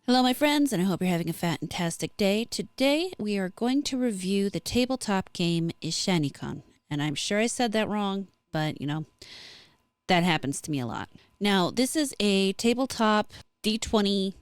Hello, my friends, and I hope you're having a fantastic day. Today, we are going to review the tabletop game Ishanekon. And I'm sure I said that wrong, but that happens to me a lot. Now, this is a tabletop D20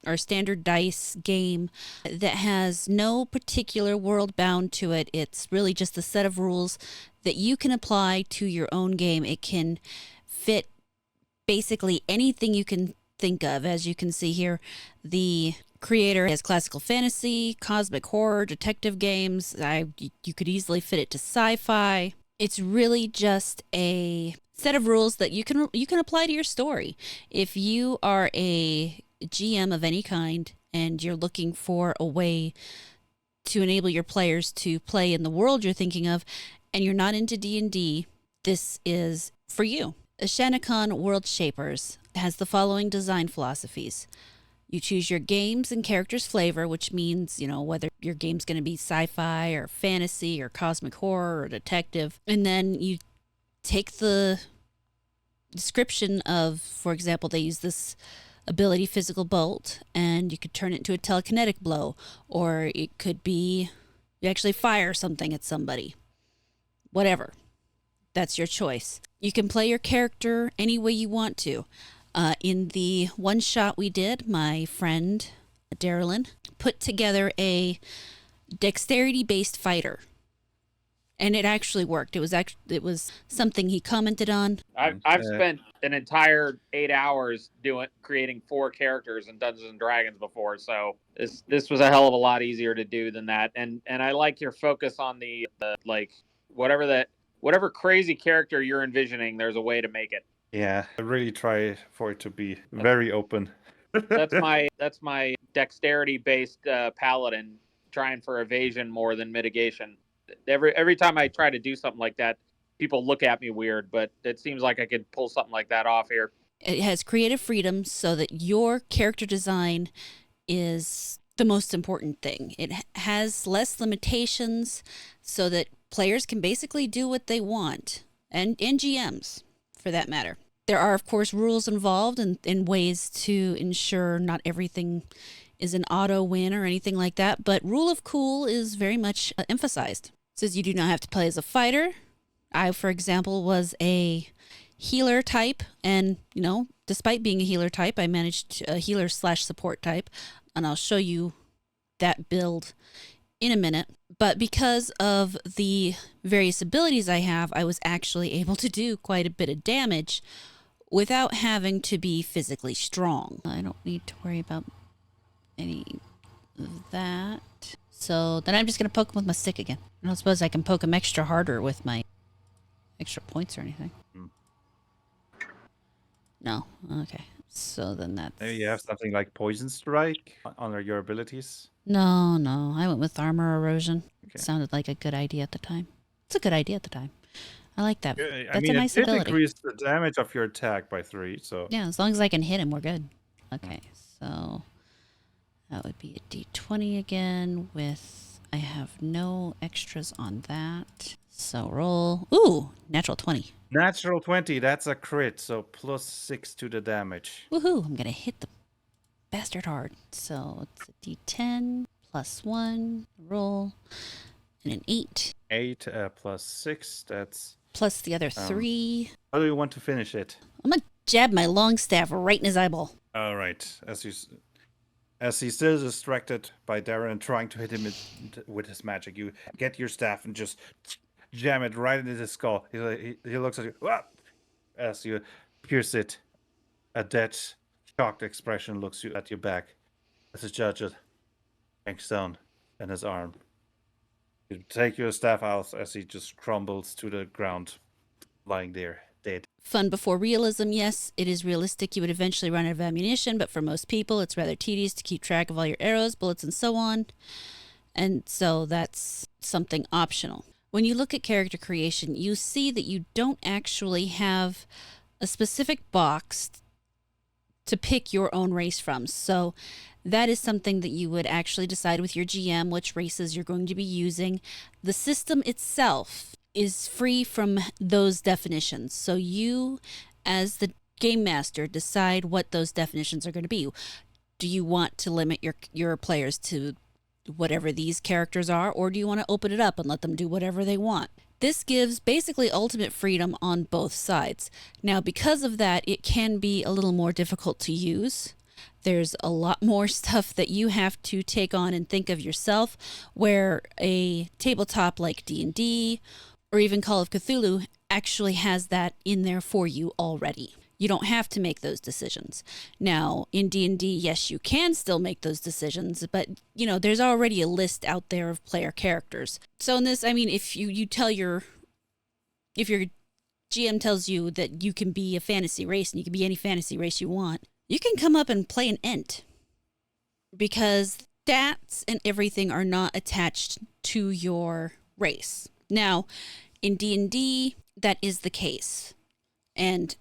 or standard dice game that has no particular world bound to it. It's really just a set of rules that you can apply to your own game. It can fit basically anything you can think of. As you can see here, the creator has classical fantasy, cosmic horror, detective games. You could easily fit it to sci-fi. It's really just a set of rules that you can apply to your story. If you are a GM of any kind and you're looking for a way to enable your players to play in the world you're thinking of, and you're not into D&D, this is for you. Ishanekon World Shapers has the following design philosophies. You choose your games and characters' flavor, which means, whether your game's going to be sci-fi or fantasy or cosmic horror or detective. And then you take the description of, for example, they use this ability physical bolt, and you could turn it into a telekinetic blow, or it could be you actually fire something at somebody. Whatever. That's your choice. You can play your character any way you want to. In the one shot we did, my friend Darylyn put together a dexterity-based fighter, and it actually worked. It was something he commented on. I've spent an entire 8 hours creating 4 characters in Dungeons and Dragons before, so this was a hell of a lot easier to do than that. And I like your focus on the whatever crazy character you're envisioning, there's a way to make it. Yeah, I really try for it to be very open. That's my dexterity-based paladin trying for evasion more than mitigation. Every time I try to do something like that, people look at me weird, but it seems like I could pull something like that off here. It has creative freedom so that your character design is the most important thing. It has less limitations so that players can basically do what they want, and GMs, for that matter. There are, of course, rules involved and ways to ensure not everything is an auto win or anything like that, but rule of cool is very much emphasized. It says you do not have to play as a fighter. I, for example, was a healer type, and, despite being a healer type, I managed a healer/support type, and I'll show you that build in a minute. But because of the various abilities I have, I was actually able to do quite a bit of damage without having to be physically strong. I don't need to worry about any of that. So then I'm just going to poke him with my stick again. I don't suppose I can poke him extra harder with my extra points or anything. No? Okay. So then that's... Maybe you have something like Poison Strike under your abilities? No. I went with Armor Erosion. Okay. It sounded like a good idea at the time. It's a good idea at the time. I like that. That's a nice ability. It increased the damage of your attack by 3, so... Yeah, as long as I can hit him, we're good. Okay, so... that would be a d20 again with... I have no extras on that. So roll... Ooh! Natural 20. Natural 20, that's a crit, so plus 6 to the damage. Woohoo! I'm gonna hit the bastard hard. So it's a d10 plus 1. Roll. And an 8. 8 plus 6, that's... plus the other 3. How do you want to finish it? I'm gonna jab my long staff right in his eyeball. All right. As he's still distracted by Darren trying to hit him with his magic, you get your staff and just jam it right into his skull. He looks at you. Wah! As you pierce it. A dead, shocked expression looks at your back as the judge hangs down in his arm. You take your staff out as he just crumbles to the ground, lying there, dead. Fun before realism, yes, it is realistic. You would eventually run out of ammunition, but for most people, it's rather tedious to keep track of all your arrows, bullets, and so on. And so that's something optional. When you look at character creation, you see that you don't actually have a specific box to pick your own race from. So that is something that you would actually decide with your GM which races you're going to be using. The system itself is free from those definitions. So you, as the game master, decide what those definitions are going to be. Do you want to limit your players to whatever these characters are, or do you want to open it up and let them do whatever they want? This gives basically ultimate freedom on both sides. Now, because of that, it can be a little more difficult to use. There's a lot more stuff that you have to take on and think of yourself, where a tabletop like D&D or even Call of Cthulhu actually has that in there for you already. You don't have to make those decisions. Now, in D&D, yes, you can still make those decisions, but, there's already a list out there of player characters. So in this, if if your GM tells you that you can be a fantasy race and you can be any fantasy race you want, you can come up and play an Ent, because stats and everything are not attached to your race. Now, in D&D, that is the case, and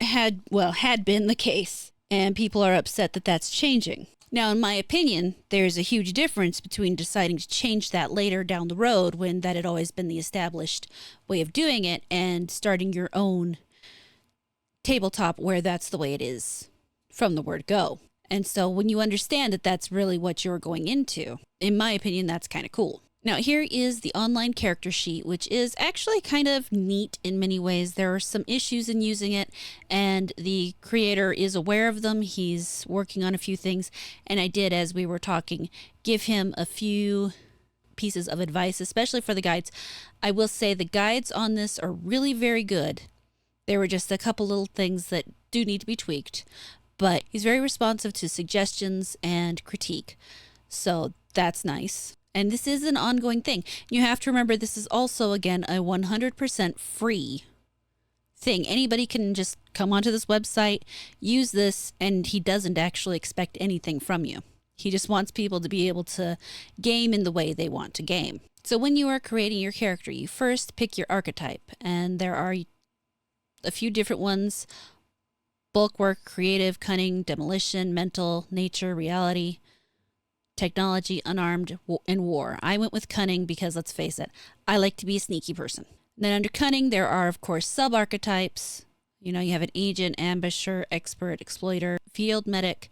had been the case, and people are upset that that's changing. Now, in my opinion, there's a huge difference between deciding to change that later down the road, when that had always been the established way of doing it, and starting your own tabletop where that's the way it is from the word go. And so when you understand that that's really what you're going into, in my opinion, that's kind of cool. Now, here is the online character sheet, which is actually kind of neat in many ways. There are some issues in using it, and the creator is aware of them. He's working on a few things, and I did, as we were talking, give him a few pieces of advice, especially for the guides. I will say the guides on this are really very good. There were just a couple little things that do need to be tweaked, but he's very responsive to suggestions and critique, so that's nice. And this is an ongoing thing. You have to remember, this is also, again, a 100% free thing. Anybody can just come onto this website, use this, and he doesn't actually expect anything from you. He just wants people to be able to game in the way they want to game. So when you are creating your character, you first pick your archetype, and there are a few different ones: bulwark, creative, cunning, demolition, mental, nature, reality, technology, unarmed, and war. I went with cunning because, let's face it, I like to be a sneaky person. Then under cunning, there are, of course, sub-archetypes. You have an agent, ambusher, expert, exploiter, field medic,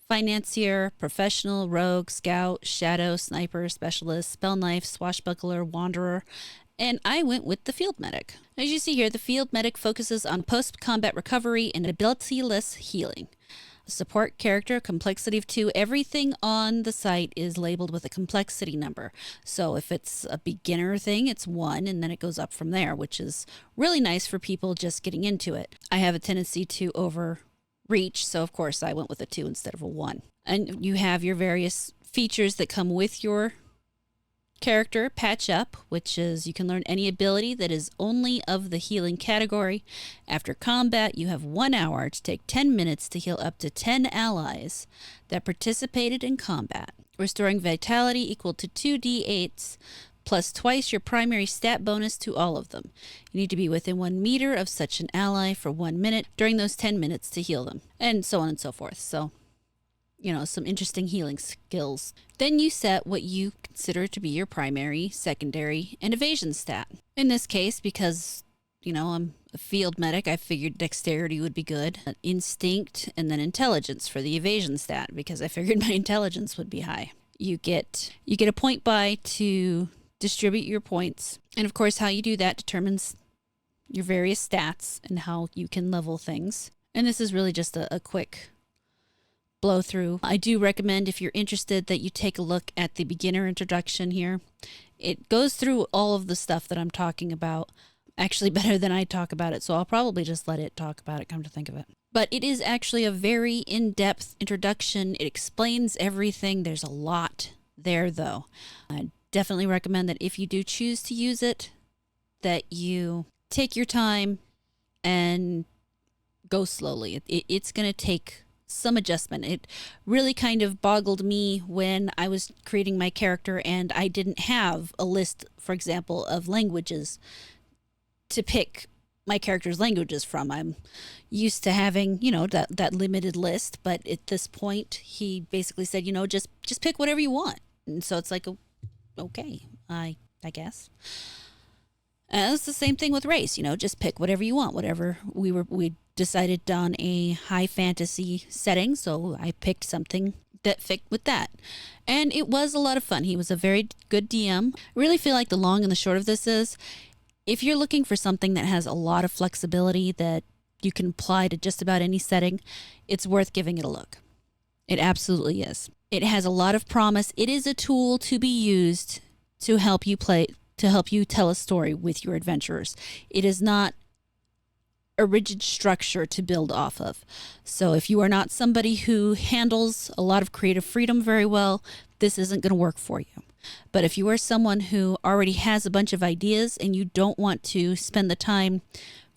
financier, professional, rogue, scout, shadow, sniper, specialist, spell knife, swashbuckler, wanderer, and I went with the field medic. As you see here, the field medic focuses on post-combat recovery and ability-less healing. Support character, complexity of 2. Everything on the site is labeled with a complexity number. So if it's a beginner thing, it's 1, and then it goes up from there, which is really nice for people just getting into it. I have a tendency to overreach, so of course I went with a 2 instead of a 1. And you have your various features that come with your character. Patch up, which is you can learn any ability that is only of the healing category. After combat, you have 1 hour to take 10 minutes to heal up to 10 allies that participated in combat, restoring vitality equal to 2d8s plus twice your primary stat bonus to all of them. You need to be within 1 meter of such an ally for 1 minute during those 10 minutes to heal them, and so on and so forth. So some interesting healing skills. Then you set what you consider to be your primary, secondary, and evasion stat. In this case, because, I'm a field medic, I figured dexterity would be good. Instinct, and then intelligence for the evasion stat, because I figured my intelligence would be high. You get a point buy to distribute your points. And of course, how you do that determines your various stats and how you can level things. And this is really just a quick blow through. I do recommend, if you're interested, that you take a look at the beginner introduction here. It goes through all of the stuff that I'm talking about, actually better than I talk about it, so I'll probably just let it talk about it, come to think of it. But it is actually a very in-depth introduction. It explains everything. There's a lot there, though. I definitely recommend that if you do choose to use it, that you take your time and go slowly. It's going to take some adjustment. It really kind of boggled me when I was creating my character and I didn't have a list, for example, of languages to pick my character's languages from. I'm used to having, that limited list, but at this point he basically said, just pick whatever you want. And so it's like, okay, I guess. And it's the same thing with race, just pick whatever you want, whatever we decided on a high fantasy setting, so I picked something that fit with that. And it was a lot of fun. He was a very good DM. I really feel like the long and the short of this is if you're looking for something that has a lot of flexibility that you can apply to just about any setting, it's worth giving it a look. It absolutely is. It has a lot of promise. It is a tool to be used to help you tell a story with your adventurers. It is not a rigid structure to build off of. So if you are not somebody who handles a lot of creative freedom very well, this isn't going to work for you. But if you are someone who already has a bunch of ideas and you don't want to spend the time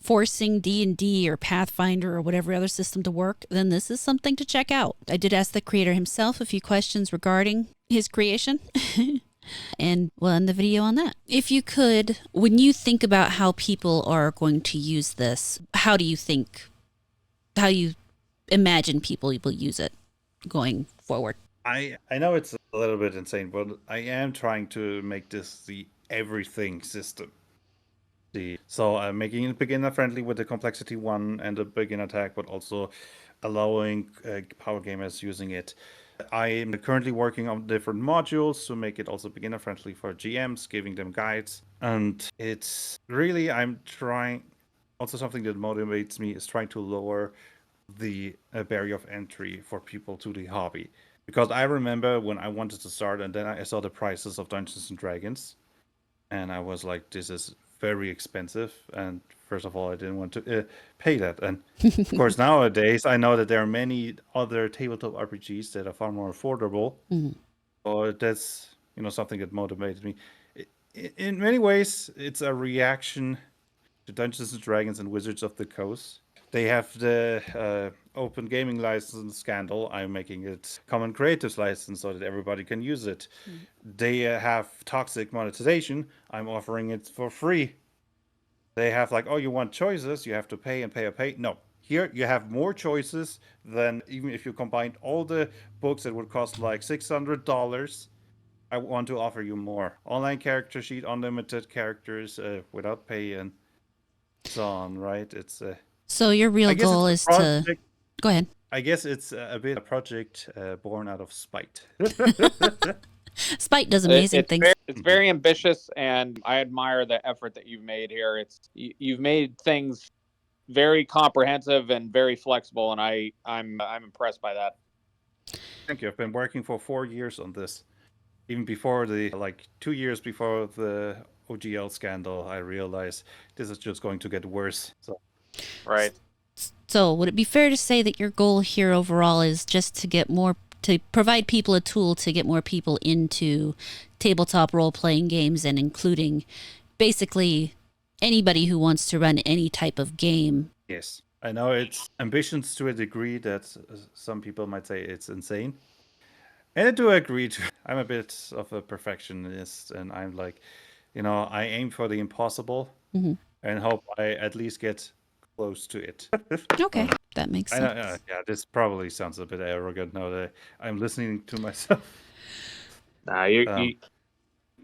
forcing D&D or Pathfinder or whatever other system to work, then this is something to check out. I did ask the creator himself a few questions regarding his creation. And we'll end the video on that. If you could, when you think about how people are going to use this, how you imagine people will use it going forward? I know it's a little bit insane, but I am trying to make this the everything system. So I'm making it beginner friendly with the complexity 1 and the beginner tag, but also allowing power gamers using it. I am currently working on different modules to make it also beginner friendly for GMs, giving them guides. And it's really, I'm trying, also something that motivates me is trying to lower the barrier of entry for people to the hobby. Because I remember when I wanted to start and then I saw the prices of Dungeons and Dragons. And I was like, this is very expensive. And first of all, I didn't want to pay that. And of course, nowadays, I know that there are many other tabletop RPGs that are far more affordable. Mhm. So that's, something that motivated me. In many ways, it's a reaction to Dungeons and Dragons and Wizards of the Coast. They have the open gaming license scandal. I'm making it common creatives license so that everybody can use it. They have toxic monetization. I'm offering it for free. They have like, oh, you want choices? You have to pay and pay and pay. No. Here you have more choices than even if you combined all the books that would cost like $600. I want to offer you more. Online character sheet, unlimited characters without pay and so on, right? It's So your real I guess goal it's is a to project. go ahead. I guess it's a bit a project born out of spite. Spite does amazing things. It's very ambitious, and I admire the effort that you've made here. You've made things very comprehensive and very flexible, and I'm impressed by that. Thank you. I've been working for 4 years on this. Even before 2 years before the OGL scandal, I realized this is just going to get worse. So Right. So would it be fair to say that your goal here overall is just to provide people a tool to get more people into tabletop role-playing games, and including basically anybody who wants to run any type of game? yes, I know it's ambitions to a degree that some people might say it's insane. And I do agree to. I'm a bit of a perfectionist, and I'm like, I aim for the impossible Mhm. and hope I at least get close to it. Okay, that makes I sense. know, yeah, this probably sounds a bit arrogant now that I'm listening to myself. Nah,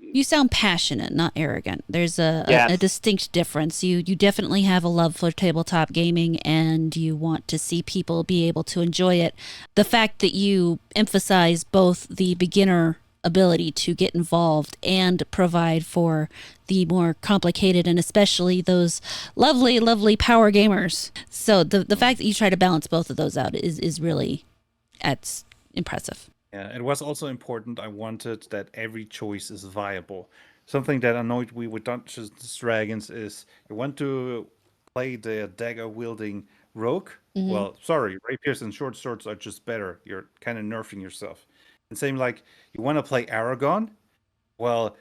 You sound passionate, not arrogant. There's a Yes. distinct difference. You definitely have a love for tabletop gaming, and you want to see people be able to enjoy it. The fact that you emphasize both the beginner ability to get involved and provide for the more complicated and especially those lovely, lovely power gamers. So the fact that you try to balance both of those out is really, that's impressive. Yeah, it was also important. I wanted that every choice is viable. Something that annoyed me with Dungeons and Dragons is you want to play the dagger wielding rogue. Mhm. Well, sorry, rapiers and short swords are just better. You're kind of nerfing yourself. And same like you want to play Aragon. Well,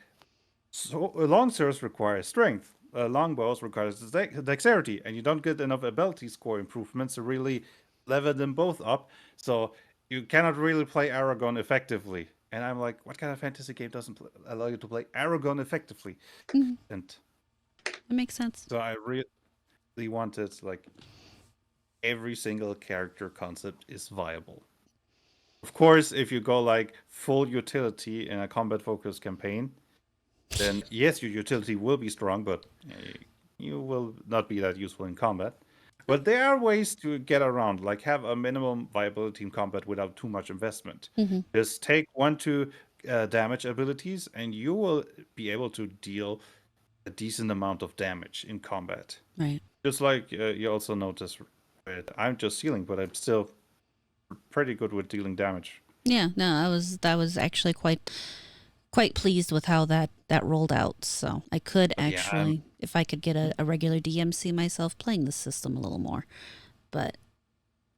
long swords require strength. Longbows requires dexterity, and you don't get enough ability score improvements to really level them both up. So you cannot really play Aragon effectively. And I'm like, what kind of fantasy game doesn't allow you to play Aragon effectively? Mhm. And That makes sense. so I really wanted like every single character concept is viable. Of course, if you go like full utility in a combat focused campaign, then yes, your utility will be strong, but you will not be that useful in combat. But there are ways to get around, like have a minimum viability in combat without too much investment. Hmm. Just take 1-2 damage abilities, and you will be able to deal a decent amount of damage in combat. Right. Just like you also notice, I'm just healing, but I'm still pretty good with dealing damage. Yeah, no, that was actually quite pleased with how that rolled out. So I could But yeah, actually, if I could get a regular DM, see myself playing the system a little more. But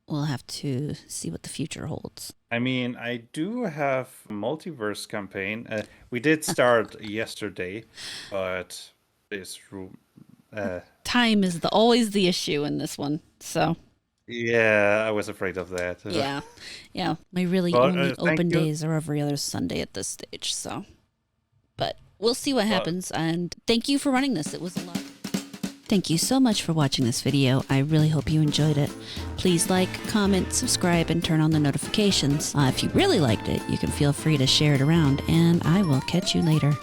we'll have to see what the future holds. I mean, I do have a multiverse campaign. We did start yesterday, but this room. Time is always the issue in this one. So Yeah, I was afraid of that. yeah, yeah. My really Well, only thank open you. days are every other Sunday at this stage. So, but we'll see what Well- happens. And thank you for running this. It was a lot. Thank you so much for watching this video. I really hope you enjoyed it. Please like, comment, subscribe, and turn on the notifications. If you really liked it, you can feel free to share it around, and I will catch you later.